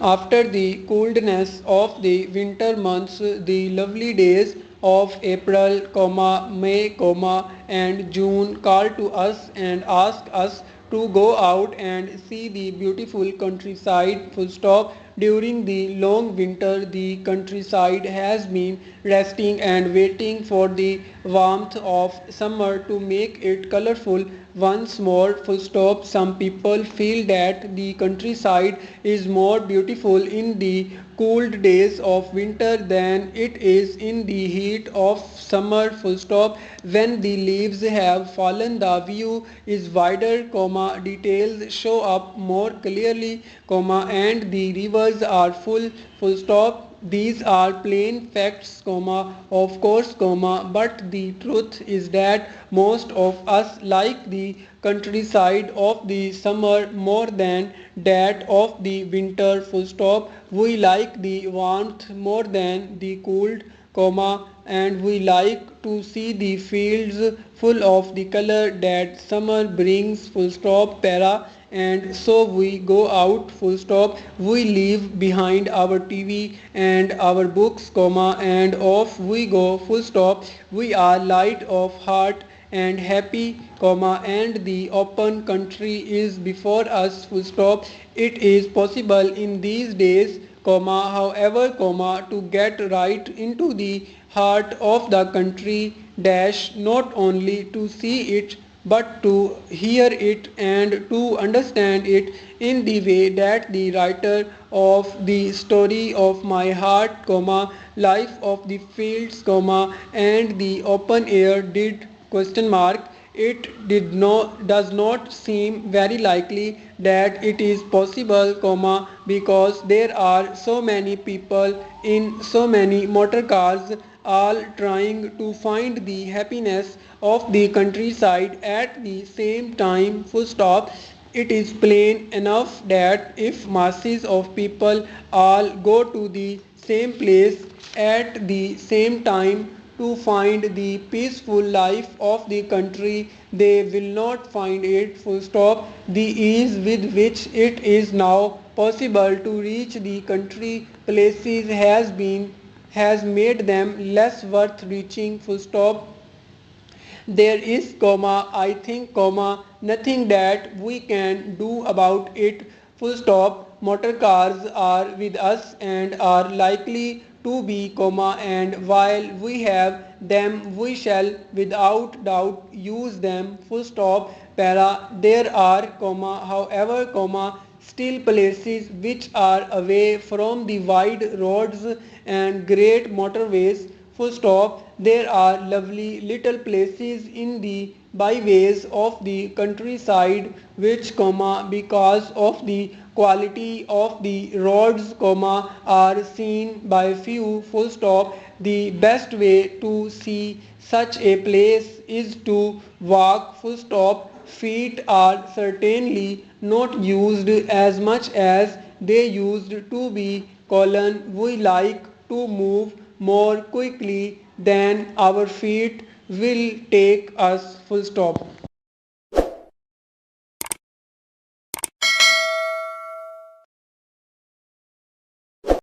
After the coldness of the winter months, the lovely days of April, May, and June call to us and ask us to go out and see the beautiful countryside. Full stop. During the long winter, the countryside has been resting and waiting for the warmth of summer to make it colorful once more. Full stop. Some people feel that the countryside is more beautiful in the cold days of winter than it is in the heat of summer. Full stop. When the leaves have fallen, the view is wider, details show up more clearly, and the rivers are full stop. These are plain facts, of course, but the truth is that most of us like the countryside of the summer more than that of the winter. Full stop. We like the warmth more than the cold, and we like to see the fields full of the color that summer brings. Full stop. And so we go out. Full stop. We leave behind our TV and our books, and off we go. Full stop. We are light of heart and happy, and the open country is before us. Full stop. It is possible in these days, however, to get right into the heart of the country, not only to see it but to hear it and to understand it in the way that the writer of the story of my heart, life of the fields, and the open air did. Question mark. It does not seem very likely that it is possible, because there are so many people in so many motor cars, all trying to find the happiness of the countryside at the same time. Full stop. It is plain enough that if masses of people all go to the same place at the same time to find the peaceful life of the country, they will not find it. Full stop. The ease with which it is now possible to reach the country places has made them less worth reaching. Full stop. There is, I think, nothing that we can do about it. Full stop. Motor cars are with us and are likely to be, and while we have them, we shall without doubt use them. Full stop. There are, however, still places which are away from the wide roads and great motorways. Full stop. There are lovely little places in the byways of the countryside which, because of the quality of the roads, are seen by few. Full stop. The best way to see such a place is to walk. Full stop. Feet are certainly not used as much as they used to be, we like to move more quickly than our feet will take us. Full stop.